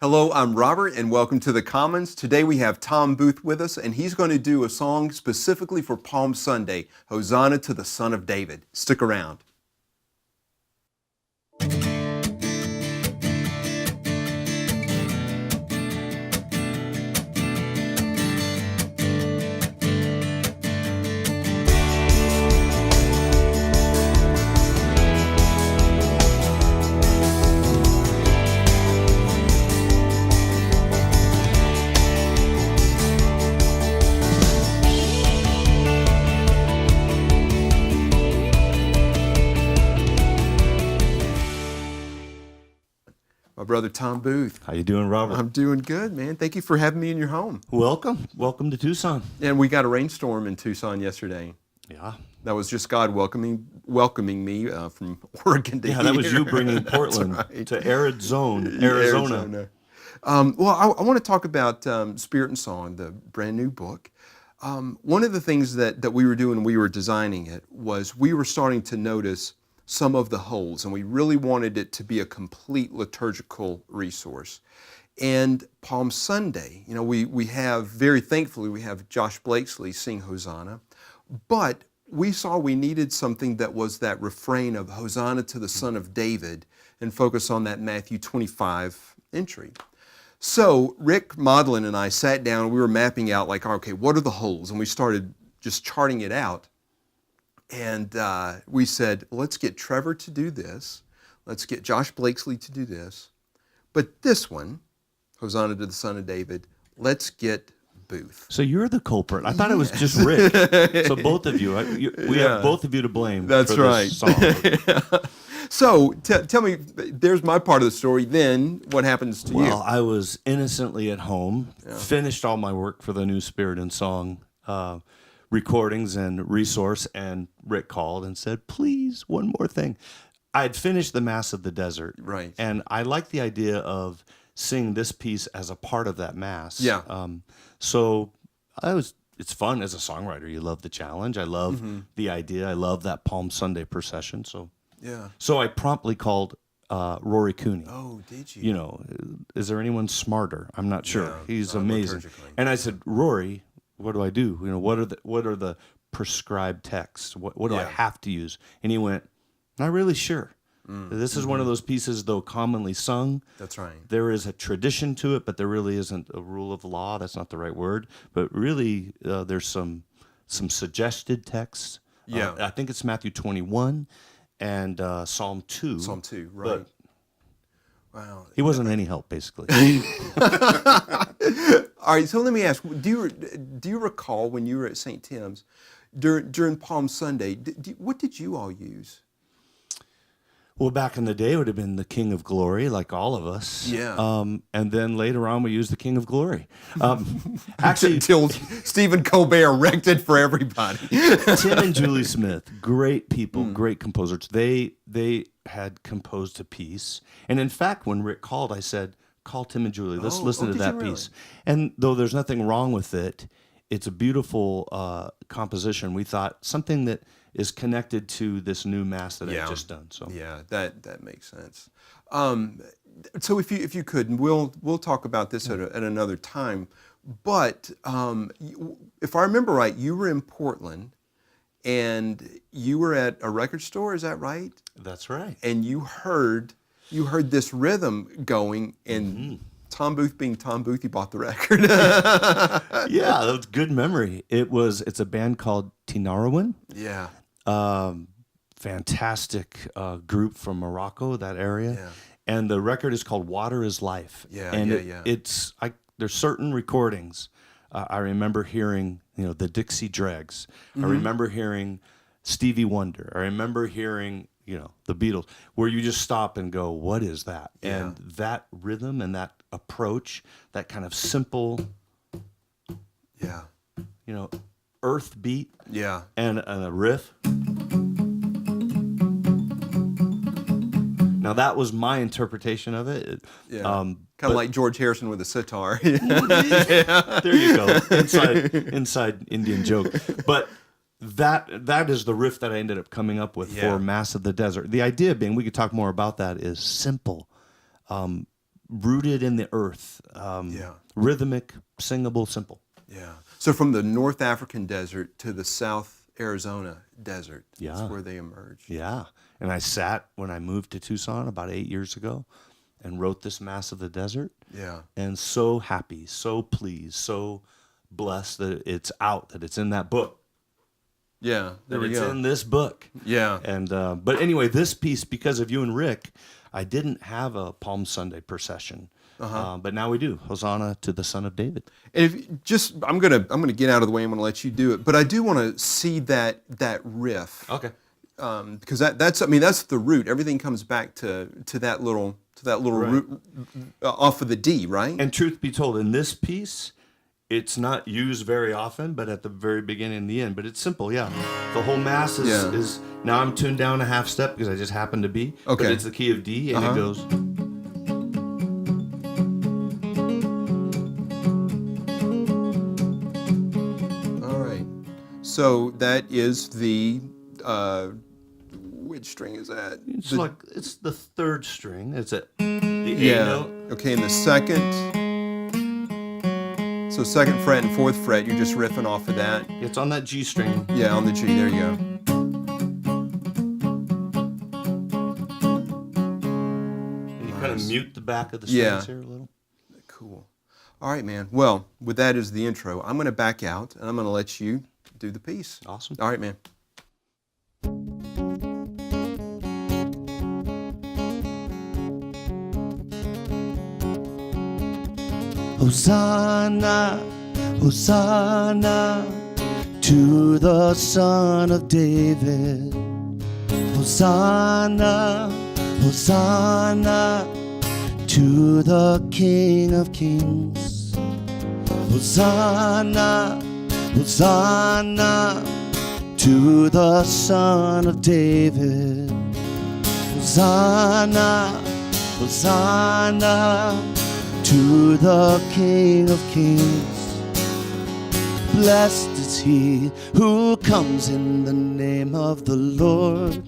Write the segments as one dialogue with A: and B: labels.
A: Hello, I'm Robert, and welcome to the Commons. Today we have Tom Booth with us, and he's going to do a song specifically for Palm Sunday, Hosanna to the Son of David. Stick around. My brother Tom Booth.
B: How you doing, Robert?
A: I'm doing good, man. Thank you for having me in your home.
B: Welcome to Tucson.
A: And we got a rainstorm in Tucson yesterday.
B: Yeah.
A: That was just God welcoming me from Oregon to here.
B: Yeah, that was you bringing Portland
A: right.
B: to arid zone, Arizona.
A: Well, I want to talk about Spirit and Song, the brand new book. One of the things that we were doing when we were designing it was we were starting to notice some of the holes, and we really wanted it to be a complete liturgical resource. And Palm Sunday, we have, very thankfully, we have Josh Blakesley sing Hosanna, but we saw we needed something that was that refrain of Hosanna to the Son of David and focus on that Matthew 25 entry. So Rick Maudlin and I sat down, we were mapping out okay, what are the holes? And we started just charting it out. And we said, let's get Trevor to do this. Let's get Josh Blakesley to do this. But this one, Hosanna to the Son of David, let's get Booth.
B: So you're the culprit. I thought it was just Rick. So both of you, we have both of you to blame.
A: That's
B: for
A: right.
B: This song.
A: So tell me, there's my part of the story. Then what happens to you?
B: Well, I was innocently at home, finished all my work for the new Spirit and Song recordings and resource, and Rick called and said, please, one more thing. I had finished the Mass of the Desert.
A: Right.
B: And I like the idea of singing this piece as a part of that Mass.
A: Yeah.
B: So it's fun as a songwriter. You love the challenge. I love the idea. I love that Palm Sunday procession. So I promptly called Rory Cooney.
A: Oh, did you?
B: Is there anyone smarter? I'm not sure.
A: Yeah,
B: He's amazing. And I said, Rory, what do I do? What are the prescribed texts? What do I have to use? And he went, not really sure. This is one of those pieces, though commonly sung.
A: That's right.
B: There is a tradition to it, but there really isn't a rule of law. That's not the right word. But really, there's some suggested texts.
A: Yeah.
B: I think it's Matthew 21 and Psalm 2.
A: Psalm 2, right. Wow.
B: He wasn't any help, basically.
A: All right, so let me ask, do you recall when you were at St. Tim's, during Palm Sunday, what did you all use?
B: Well, back in the day, it would have been the King of Glory, like all of us.
A: Yeah.
B: And then later on, we used the King of Glory. Actually,
A: Until Stephen Colbert wrecked it for everybody.
B: Tim and Julie Smith, great people, great composers. They had composed a piece. And in fact, when Rick called, I said, call Tim and Julie. Let's listen to that piece. And though there's nothing wrong with it, it's a beautiful composition. We thought something that is connected to this new Mass that I've just done. So
A: yeah, that makes sense. So if you could, and we'll talk about this at another time. But if I remember right, you were in Portland, and you were at a record store. Is that right?
B: That's right.
A: And you heard this rhythm going, and Tom Booth being Tom Booth, he bought the record.
B: Yeah, that's good memory. It's a band called Tinariwen.
A: Yeah.
B: Fantastic group from Morocco, that area.
A: Yeah.
B: And the record is called Water is Life. There's certain recordings. I remember hearing, the Dixie Dregs. I remember hearing Stevie Wonder. I remember hearing, the Beatles, where you just stop and go, what is that?
A: Yeah.
B: And that rhythm and that approach, that kind of simple, earth beat, and a riff. Now that was my interpretation of it.
A: Kind of like George Harrison with a sitar.
B: There you go, inside Indian joke. But that is the riff that I ended up coming up with for Mass of the Desert. The idea being, we could talk more about that, is simple, rooted in the earth, rhythmic, singable, simple.
A: Yeah. So from the North African desert to the South Arizona desert, that's where they emerged.
B: Yeah. And I sat when I moved to Tucson about 8 years ago and wrote this Mass of the Desert.
A: Yeah.
B: And so happy, so pleased, so blessed that it's out, that it's in that book.
A: Yeah, there we
B: go. It's in this book.
A: Yeah.
B: And but anyway, this piece, because of you and Rick, I didn't have a Palm Sunday procession. But now we do. Hosanna to the Son of David.
A: And if just I'm gonna get out of the way. I'm gonna let you do it. But I do want to see that riff.
B: Okay.
A: Because that's the root. Everything comes back to that little root off of the D, right?
B: And truth be told, in this piece, it's not used very often, but at the very beginning and the end. But it's simple, yeah. The whole Mass is now I'm tuned down a half step because I just happen to be.
A: Okay.
B: But it's the key of D, and it goes.
A: All right. So that is the which string is that?
B: It's the third string. It's the A note.
A: Okay, and the second. So second fret and fourth fret, you're just riffing off of that.
B: It's on that G string.
A: Yeah, on the G. There you go.
B: And you kind of mute the back of the strings here a little.
A: Cool. All right, man. Well, with that as the intro, I'm going to back out and I'm going to let you do the piece.
B: Awesome.
A: All right, man.
C: Hosanna, Hosanna to the Son of David. Hosanna, Hosanna to the King of Kings. Hosanna, Hosanna to the Son of David. Hosanna, Hosanna to the King of Kings. Blessed is he who comes in the name of the Lord.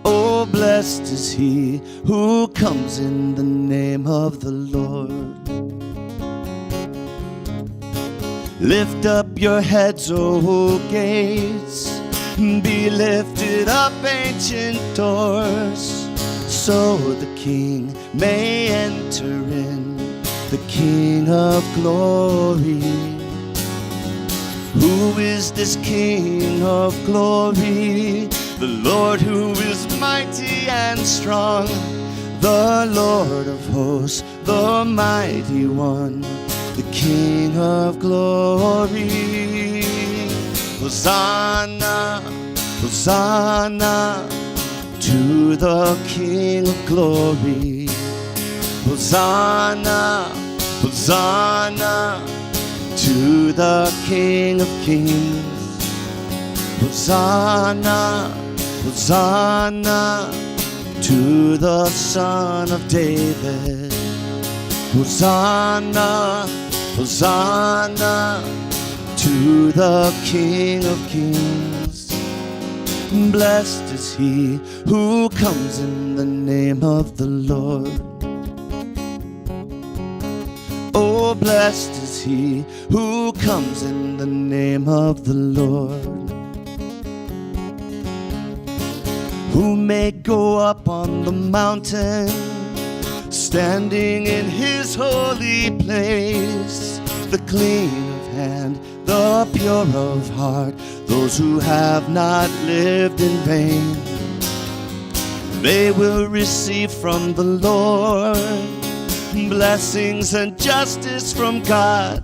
C: Oh, blessed is he who comes in the name of the Lord. Lift up your heads, O gates, be lifted up, ancient doors, so the King may enter in, the King of glory. Who is this King of glory? The Lord who is mighty and strong, the Lord of hosts, the mighty one, the King of glory. Hosanna, Hosanna to the King of glory. Hosanna, Hosanna to the King of kings. Hosanna, Hosanna to the Son of David. Hosanna, Hosanna to the King of kings. Blessed is he who comes in the name of the Lord. Oh, blessed is he who comes in the name of the Lord. Who may go up on the mountain, standing in his holy place, the clean of hand, the pure of heart, those who have not lived in vain. They will receive from the Lord blessings and justice from God.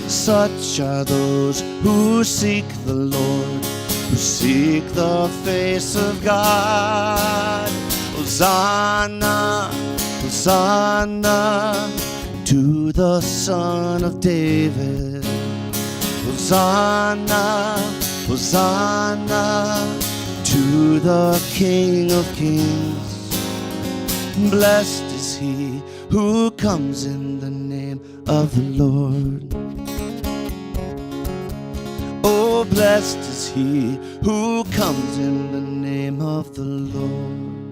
C: Such are those who seek the Lord, who seek the face of God. Hosanna, Hosanna to the Son of David. Hosanna, Hosanna to the King of kings. Blessed is he who comes in the name of the Lord. Oh, blessed is he who comes in the name of the Lord.